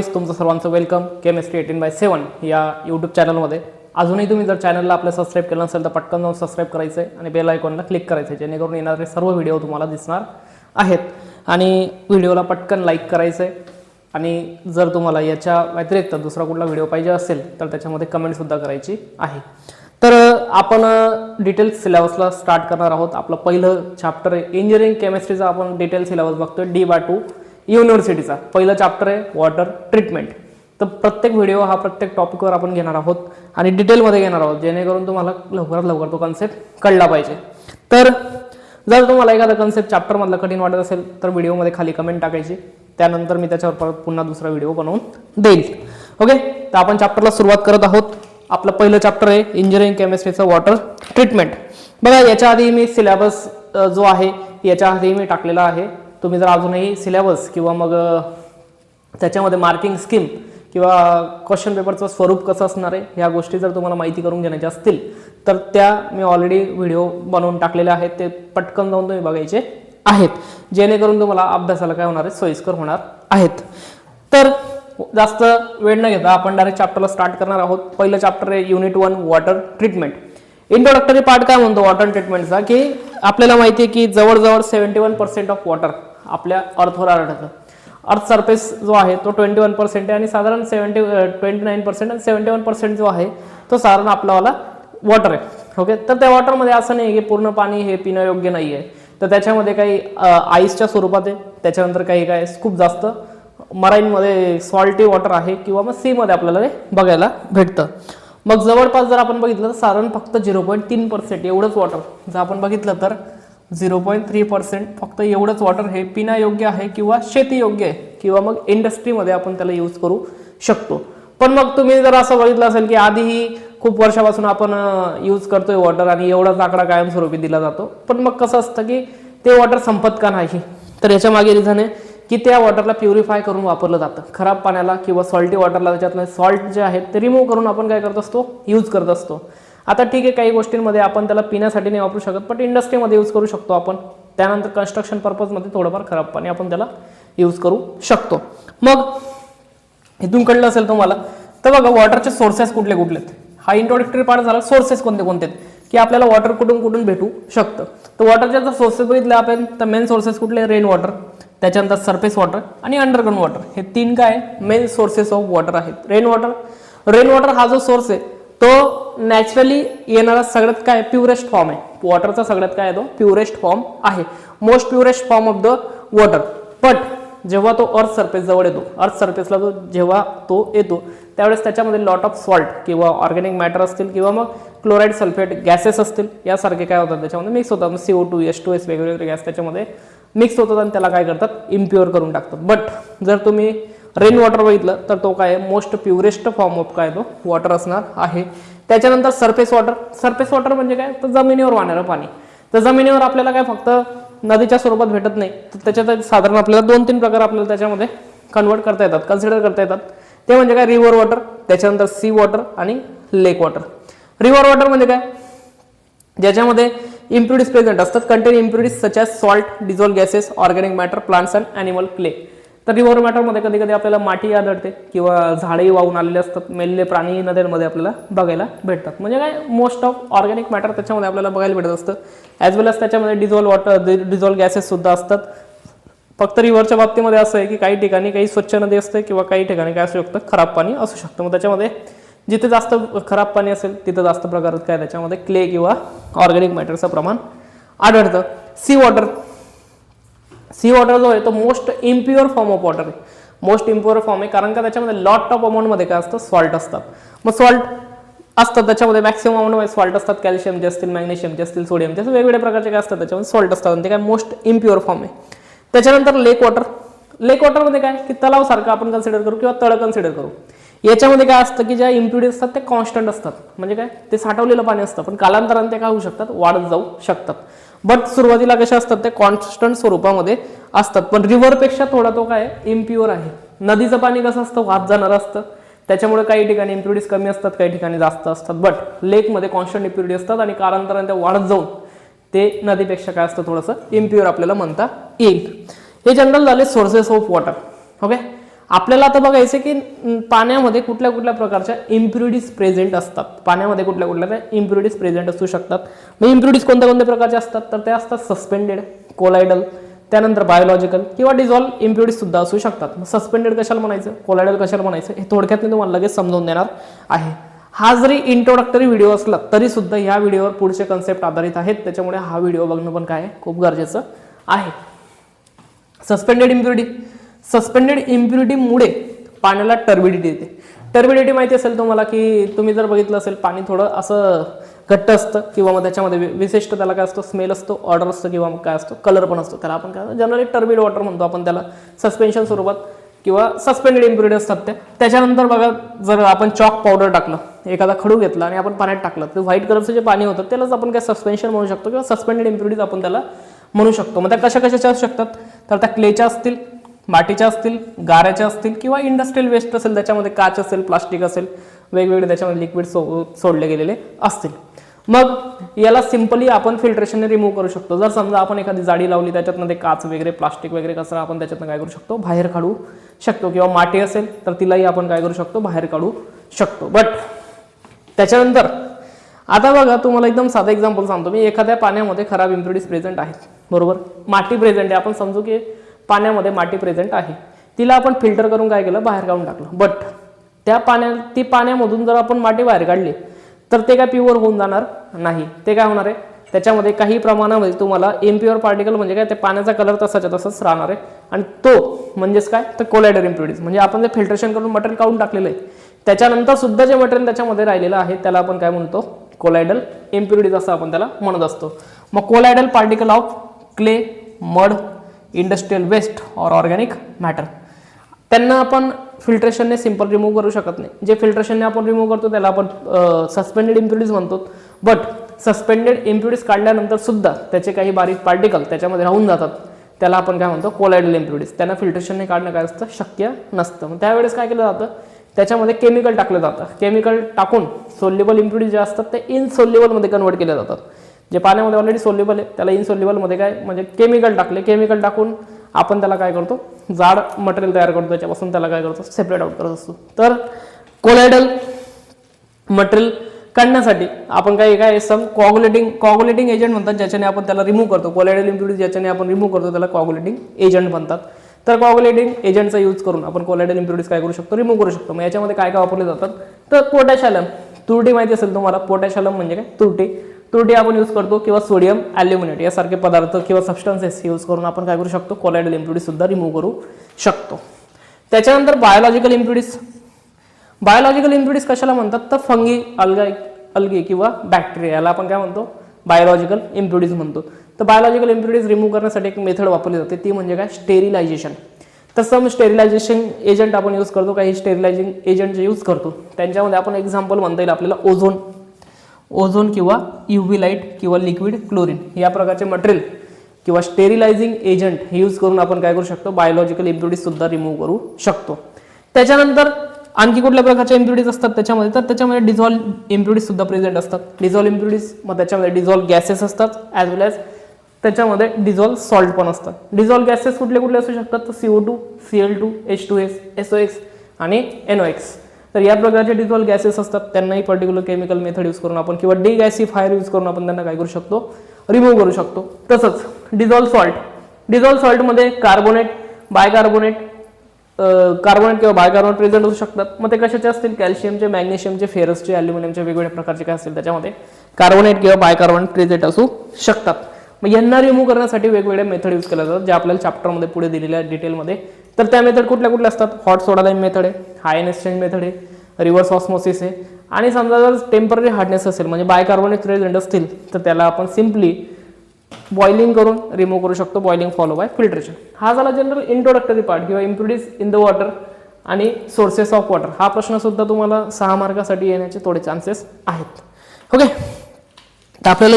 Guys, तुमचं सर्वांचं welcome chemistry 18/7 या यूट्यूब चॅनलमध्ये. अजूनही तुम्ही जर चॅनलला आपलं सबस्क्राईब केलं नसेल तर पटकन जाऊन सबस्क्राईब करायचं आहे आणि बेल आयकॉनला क्लिक करायचं आहे, जेणेकरून येणारे सर्व व्हिडिओ तुम्हाला दिसणार आहेत. आणि व्हिडिओला पटकन लाईक करायचं आहे. आणि जर तुम्हाला याच्या व्यतिरिक्त दुसरा कुठला व्हिडिओ पाहिजे असेल तर त्याच्यामध्ये कमेंटसुद्धा करायची आहे. तर आपण डिटेल्स सिलेबसला स्टार्ट करणार आहोत. आपलं पहिलं चॅप्टर आहे इंजिनिअरिंग केमिस्ट्रीचा. आपण डिटेल सिलेबस बघतोय D/2 युनिव्हर्सिटीचा. पहिलं चॅप्टर आहे वॉटर ट्रीटमेंट. तर प्रत्येक व्हिडिओ हा प्रत्येक टॉपिकवर आपण घेणार आहोत आणि डिटेलमध्ये घेणार आहोत, जेणेकरून तुम्हाला लवकरात लवकर तो कन्सेप्ट कळला पाहिजे. तर जर तुम्हाला एखादा कन्सेप्ट चॅप्टरमधला कठीण वाटत असेल तर व्हिडिओमध्ये खाली कमेंट टाकायची, त्यानंतर मी त्याच्यावर परत पुन्हा दुसरा व्हिडिओ बनवून देईल. ओके, तर आपण चॅप्टरला सुरुवात करत आहोत. आपलं पहिलं चॅप्टर आहे इंजिनिअरिंग केमिस्ट्रीचं वॉटर ट्रीटमेंट. बघा, याच्या आधी मी सिलेबस जो आहे याच्या आधी मी टाकलेला आहे. तुम्ही जर अजूनही सिलेबस किंवा मग त्याच्यामध्ये मार्किंग स्कीम किंवा क्वेश्चन पेपरचं स्वरूप कसं असणार आहे ह्या गोष्टी जर तुम्हाला माहिती करून घेण्याच्या असतील तर त्या मी ऑलरेडी व्हिडिओ बनवून टाकलेल्या आहेत. ते पटकन जाऊन तुम्ही बघायचे आहेत, जेणेकरून तुम्हाला अभ्यासाला काय होणार आहे, सोयीस्कर होणार आहेत. तर जास्त वेळ न घेता आपण डायरेक्ट चॅप्टरला स्टार्ट करणार आहोत. पहिलं चॅप्टर आहे unit 1 water treatment. Introductory part काय म्हणतो वॉटर ट्रीटमेंटचा, की आपल्याला माहिती आहे की जवळजवळ 71% ऑफ वॉटर आपल्या अर्थवर आढळतं. अर्थ सरफेस जो आहे तो 21% आहे आणि साधारण 29% आणि 71% जो आहे तो साधारण आपलावाला वॉटर आहे. ओके, तर त्या वॉटरमध्ये असं नाही की पूर्ण पाणी हे पिण्यायोग्य नाही आहे. तर त्याच्यामध्ये काही आईसच्या स्वरूपात आहे, त्याच्यानंतर काही काय खूप जास्त मराईनमध्ये सॉल्टी वॉटर आहे किंवा मग सीमध्ये आपल्याला ते बघायला भेटतं. मग जवळपास जर आपण बघितलं तर साधारण फक्त 0.3% एवढंच वॉटर जर आपण बघितलं तर 0.3% फक्त एवढंच वॉटर हे पिण्यायोग्य आहे किंवा शेतीयोग्य आहे किंवा मग इंडस्ट्रीमध्ये आपण त्याला यूज करू शकतो. पण मग तुम्ही जर असं बघितलं असेल की आधीही खूप वर्षापासून आपण यूज करतोय वॉटर आणि एवढाच आकडा कायमस्वरूपी दिला जातो. पण मग कसं असतं की ते वॉटर संपत का नाही, तर याच्या मागे रिझन आहे की त्या वॉटरला प्युरिफाय करून वापरलं जातं. खराब पाण्याला किंवा सॉल्टी वॉटरला त्याच्यातलं सॉल्ट जे आहेत ते रिमूव्ह करून आपण काय करत असतो, यूज करत असतो. आता ठीक आहे, काही गोष्टींमध्ये आपण त्याला पिण्यासाठी नाही वापरू शकत, पण इंडस्ट्रीमध्ये यूज करू शकतो आपण. त्यानंतर कन्स्ट्रक्शन पर्पजमध्ये थोडंफार खराब पाणी आपण त्याला यूज करू शकतो. मग इथून कळलं असेल तुम्हाला, तर बघा वॉटरचे सोर्सेस कुठले कुठले आहेत. हा इंट्रोडक्टरी पार्ट झाला. सोर्सेस कोणते कोणते आहेत की आपल्याला वॉटर कुठून कुठून भेटू शकतं. तर वॉटरचे जर सोर्सेस बघितले आपण तर मेन सोर्सेस कुठले, रेन वॉटर, त्याच्यानंतर सरफेस वॉटर आणि अंडरग्राउंड वॉटर. हे तीन काय मेन सोर्सेस ऑफ वॉटर आहेत. रेन वॉटर हा जो सोर्स आहे तो नॅचरली येणारा सगळ्यात काय प्युरेस्ट फॉर्म आहे. वॉटरचा सगळ्यात काय आहे तो प्युरेस्ट फॉर्म आहे, most purest form of the water. But जेव्हा तो अर्थ सरफेस जवळ येतो, अर्थ सरफेसला जेव्हा तो येतो त्यावेळेस त्याच्यामध्ये लॉट ऑफ सॉल्ट किंवा ऑर्गॅनिक मॅटर असतील किंवा मग क्लोराईड सल्फेट गॅसेस असतील यासारखे काय होतात त्याच्यामध्ये मिक्स होतात. CO2 H2S वेगवेगळे गॅस त्याच्यामध्ये मिक्स होतात आणि त्याला काय करतात, इम्प्युअर करून टाकतात. बट जर तुम्ही रेन वॉटर बघितलं तर तो काय मोस्ट प्युरेस्ट फॉर्म ऑफ काय तो वॉटर असणार आहे. त्याच्यानंतर सरफेस वॉटर म्हणजे काय, तर जमिनीवर वाहणारं पाणी. तर जमिनीवर आपल्याला काय फक्त नदीच्या स्वरूपात भेटत नाही, तर त्याच्यात साधारण आपल्याला 2-3 प्रकार आपल्याला त्याच्यामध्ये कन्वर्ट करता येतात, कन्सिडर करता येतात. ते म्हणजे काय, रिव्हर वॉटर, त्याच्यानंतर सी वॉटर आणि लेक वॉटर. रिव्हर वॉटर म्हणजे काय, ज्याच्यामध्ये इम्प्युरिटीज प्रेझेंट असतात, contain impurities such as salt, dissolved gases, organic matter, plants and animal clay. तर रिव्हर मॅटरमध्ये कधी कधी आपल्याला माती आढळते किंवा झाडे वाहून आलेले असतात, मेल्ले प्राणी नद्यांमध्ये आपल्याला बघायला भेटतात. म्हणजे काय, मोस्ट ऑफ ऑर्गॅनिक मॅटर त्याच्यामध्ये आपल्याला बघायला भेटत असतं. ॲज वेल एज त्याच्यामध्ये डिझॉल्व्ड गॅसेस सुद्धा असतात. फक्त रिव्हरच्या बाबतीमध्ये असं आहे की काही ठिकाणी काही स्वच्छ नदी असते किंवा काही ठिकाणी काय असू शकतं, खराब पाणी असू शकतं. मग त्याच्यामध्ये जिथे जास्त खराब पाणी असेल तिथं जास्त प्रकारात काय त्याच्यामध्ये क्ले किंवा ऑर्गॅनिक मॅटरचं प्रमाण आढळतं. सी वॉटर जो आहे तो most impure form of water आहे. मोस्ट इम्प्युअर फॉर्म आहे कारण का त्याच्यामध्ये लॉट ऑफ अमाऊंटमध्ये काय असतं, सॉल्ट असतात. मग सॉल्ट असतात त्याच्यामध्ये मॅक्सिमम अमाऊंटमध्ये सॉल्ट असतात. कॅल्शियमचे असतील, मॅग्नेशियमचे असतील, सोडियमचे असतील, वेगवेगळ्या प्रकारचे काय असतात त्याच्यामध्ये सॉल्ट असतात आणि ते काय मोस्ट इम्प्युअर फॉर्म आहे. त्याच्यानंतर लेक वॉटरमध्ये काय की तलावसारखं आपण कन्सिडर करू किंवा तळ कन्सिडर करू. याच्यामध्ये काय असतं की ज्या इम्प्युरिटीज असतात ते कॉन्स्टंट असतात. म्हणजे काय, ते साठवलेलं पाणी असतं, पण कालांतराने ते काय होऊ शकतात, वाढत जाऊ शकतात. बट सुरुवातीला कशा असतात, ते कॉन्स्टंट स्वरूपामध्ये असतात. पण रिव्हरपेक्षा थोडा तो काय इम्प्युअर आहे. नदीचं पाणी कसं असतं, वाहत जाणारं असतं, त्याच्यामुळे काही ठिकाणी इम्प्युरिटीज कमी असतात, काही ठिकाणी जास्त असतात. बट लेकमध्ये कॉन्स्टंट इम्प्युरिटी असतात आणि कालांतराने त्या वाढत जाऊन ते नदीपेक्षा काय असतं, थोडंसं इम्प्युअर आपल्याला म्हणता येईल. हे जनरल झाले सोर्सेस ऑफ वॉटर. ओके, आपल्याला आता बघायचं की पाण्यामध्ये कुठल्या कुठल्या प्रकारच्या इम्प्युरिटीज प्रेझेंट असतात, पाण्यामध्ये कुठल्या कुठल्या इम्प्युरिटीज प्रेझेंट असू शकतात. मग इम्प्युरिटीज कोणत्या कोणत्या प्रकारच्या असतात, तर त्या असतात सस्पेंडेड, कोलायडल, त्यानंतर बायोलॉजिकल किंवा डिझॉल्व्ह इम्प्युरिटीज सुद्धा असू शकतात. सस्पेंडेड कशाला म्हणायचं, कोलायडल कशाला म्हणायचं, हे थोडक्यात मी तुम्हाला लगेच समजावून देणार आहे. हा जरी इंट्रोडक्टरी व्हिडिओ असला तरी सुद्धा या व्हिडिओवर पुढचे कन्सेप्ट आधारित आहेत, त्याच्यामुळे हा व्हिडिओ बघणं पण काय आहे, खूप गरजेचं आहे. सस्पेंडेड इम्प्युरिटी, सस्पेंडेड इम्प्युरिटीमुळे पाण्याला टर्बिडिटी येते. टर्बिडिटी माहिती असेल तुम्हाला की तुम्ही जर बघितलं असेल पाणी थोडं असं घट्ट असतं किंवा मग त्याच्यामध्ये विशिष्ट त्याला काय असतो, स्मेल असतो, ऑर्डर असतं किंवा मग काय असतो, कलर पण असतो. त्याला आपण काय जनरली टर्बिड वॉटर म्हणतो आपण त्याला, सस्पेन्शन स्वरूपात किंवा सस्पेंडेड इम्प्युरिटी असतात त्याच्यानंतर बघा, जर आपण चॉक पावडर टाकलं, एखादा खडू घेतला आणि आपण पाण्यात टाकलं, तर व्हाईट कलरचं जे पाणी होतं त्यालाच आपण काय सस्पेन्शन म्हणू शकतो किंवा सस्पेंडेड इम्प्युरिटीज आपण त्याला म्हणू शकतो. मग त्या कशा कशाच्या असू शकतात, तर त्या क्लेच्या असतील, मातीच्या असतील, गाऱ्याच्या असतील किंवा इंडस्ट्रियल वेस्ट असेल, त्याच्यामध्ये काच असेल, प्लास्टिक असेल, वेगवेगळे त्याच्यामध्ये लिक्विड सोडले गेलेले असतील. मग याला सिंपली आपण फिल्ट्रेशनने रिमूव्ह करू शकतो. जर समजा आपण एखादी जाडी लावली, त्याच्यातनं काच वगैरे, प्लास्टिक वगैरे कचरा आपण त्याच्यातनं काय करू शकतो, बाहेर काढू शकतो. किंवा माती असेल तर तिलाही आपण काय करू शकतो, बाहेर काढू शकतो. बट त्याच्यानंतर आता बघा, तुम्हाला एकदम साधं एक्झाम्पल सांगतो मी. एखाद्या पाण्यामध्ये खराब इम्प्युरिटीज प्रेझेंट आहेत, बरोबर, माती प्रेझेंट आहे, आपण समजू की पाण्यामध्ये माती प्रेझेंट आहे, तिला आपण फिल्टर करून काय केलं, बाहेर काढून टाकलं. बट ती पाण्यामधून जर आपण माती बाहेर काढली तर ते काय प्युअर होऊन जाणार नाही. ते काय होणार आहे, त्याच्यामध्ये काही प्रमाणामध्ये तुम्हाला इम्प्युअर पार्टिकल म्हणजे काय, ते पाण्याचा कलर तसाच्या तसाच राहणार आहे. आणि तो म्हणजेच काय, तर कोलायडल इम्प्युरिटीज, म्हणजे आपण जे फिल्ट्रेशन करून मटेरियल काढून टाकलेलं आहे त्याच्यानंतर सुद्धा जे मटेरियल त्याच्यामध्ये राहिलेलं आहे त्याला आपण काय म्हणतो, कोलायडल इम्प्युरिटीज असं आपण त्याला म्हणत असतो. मग colloidal particle of clay, mud, industrial waste और ऑर्गॅनिक मॅटर, त्यांना आपण फिल्ट्रेशनने सिंपल रिमूव्ह करू शकत नाही. जे फिल्ट्रेशनने आपण रिमूव्ह करतो त्याला आपण सस्पेंडेड इम्प्युरिटीज म्हणतो. बट सस्पेंडेड इम्प्युरिटीज काढल्यानंतर सुद्धा त्याचे काही बारीक पार्टिकल त्याच्यामध्ये राहून जातात, त्याला आपण काय म्हणतो, कोलायडल इम्प्युरिटीज. त्यांना फिल्ट्रेशनने काढणं काय असतं, शक्य नसतं. मग त्यावेळेस काय केलं जातं, त्याच्यामध्ये केमिकल टाकलं जातं. केमिकल टाकून सोल्युबल इम्प्युरिटीज जे असतात ते इनसोल्युबलमध्ये कन्वर्ट केले जातात. जे पाण्यामध्ये ऑलरेडी सोल्युबल आहे त्याला इनसोल्युबलमध्ये काय, म्हणजे केमिकल टाकले, केमिकल टाकून आपण त्याला काय करतो, जाड मटेरियल तयार करतो, त्याच्यापासून त्याला काय करतो, सेपरेट आउट करत असतो. तर कोलायडल मटेरियल काढण्यासाठी आपण काय सम कॉग्युलेटिंग एजंट म्हणतात, ज्याच्याने आपण त्याला रिमूव्ह करतो. कोलायडल इम्प्युरिटीज ज्याच्याने आपण रिमूव्ह करतो त्याला कॉग्युलेटिंग एजंट म्हणतात. तर कॉग्युलेटिंग एजंटचा यूज करून आपण कोलायडल इम्प्युरिटीज काय करू शकतो, रिमूव्ह करू शकतो. मग याच्यामध्ये काय काय वापरले जातात, तर पोटॅशियम, तुरटी माहिती असेल तुम्हाला, पोटॅशियम म्हणजे काय, तुरटी आपण यूज करतो, किंवा सोडियम ॲल्युमिनेट यासारखे पदार्थ किंवा सबस्टन्सेस यूज करून आपण काय करू शकतो, कोलायडल इम्प्युरिटीज सुद्धा रिमूव्ह करू शकतो. त्याच्यानंतर बायोलॉजिकल इम्प्युरिटीज. बायोलॉजिकल इम्प्युरिटीज कशाला म्हणतात, तर फंगी, अल्गी किंवा बॅक्टेरिया, याला आपण काय म्हणतो, बायोलॉजिकल इम्प्युरिटीज म्हणतो. तर बायोलॉजिकल इम्प्युरिटीज रिमूव्ह करण्यासाठी एक मेथड वापरली जाते, ती म्हणजे काय, स्टेरिलायझेशन. तर सम स्टेरिलायझेशन एजंट आपण यूज करतो, काही स्टेरिलायझिंग एजंट जे यूज करतो त्यांच्यामध्ये आपण एक्झाम्पल म्हणता येईल आपल्याला ओझोन किंवा UV लाईट किंवा लिक्विड क्लोरीन या प्रकारचे मटेरियल किंवा स्टेरिलायझिंग एजंट हे यूज करून आपण काय करू शकतो, बायोलॉजिकल इम्प्युरिटीज सुद्धा रिमूव्ह करू शकतो. त्याच्यानंतर आणखी कुठल्या प्रकारच्या इम्प्युरिटीज असतात त्याच्यामध्ये, तर त्याच्यामध्ये डिझॉल्व्ह इम्प्युरिटीज सुद्धा प्रेझेंट असतात. डिझॉल्व्ह इम्प्युरिटीज, मग त्याच्यामध्ये डिझॉल्व्ह गॅसेस असतात, ॲज वेल ॲज त्याच्यामध्ये डिझॉल्व्ह सॉल्ट पण असतात. डिझॉल्व्ह गॅसेस कुठले कुठले असू शकतात, तर CO2, Cl2, H2S, SOX आणि NOx. तर या प्रकारचे डिझॉल्व्ह गॅसेस असतात, त्यांनाही पर्टिक्युलर केमिकल मेथड यूज करून आपण किंवा डिगॅसिफायर यूज करून आपण त्यांना काय करू शकतो, रिमूव्ह करू शकतो. तसंच डिझॉल्व्ह सॉल्टमध्ये कार्बोनेट, बायकार्बोनेट, कार्बोनेट किंवा बायकार्बोनेट प्रेझेंट असू शकतात. मग ते कशाचे असतील, कॅल्शियमचे, मॅग्नेशियमचे, फेरसचे, ॲल्युमिनियमचे, वेगवेगळ्या प्रकारचे काय असतील त्याच्यामध्ये कार्बोनेट किंवा बायकार्बोनेट प्रेझेंट असू शकतात. मग यांना रिमूव्ह करण्यासाठी वेगवेगळ्या मेथड यूज केल्या जातात, जे आपल्याला चॅप्टरमध्ये पुढे दिलेल्या डिटेलमध्ये. तर त्या मेथड कुठल्या कुठल्या असतात, हॉट सोडा लाईम मेथड आहे, आयन एक्सचेंज मेथड आहे, रिव्हर्स ऑस्मोसिस आहे. आणि समजा जर टेम्पररी हार्डनेस असेल, म्हणजे बायकार्बोनेट प्रेझेंट असतील, तर त्याला आपण सिम्पली बॉइलिंग करून रिमूव्ह करू शकतो, बॉइलिंग फॉलो बाय फिल्ट्रेशन. हा झाला जनरल इंट्रोडक्टरी पार्ट किंवा इम्प्युरिटीज इन द वॉटर आणि सोर्सेस ऑफ वॉटर. हा प्रश्न सुद्धा तुम्हाला 6 मार्कासाठी येण्याचे थोडे चान्सेस आहेत. ओके, तर आपल्याला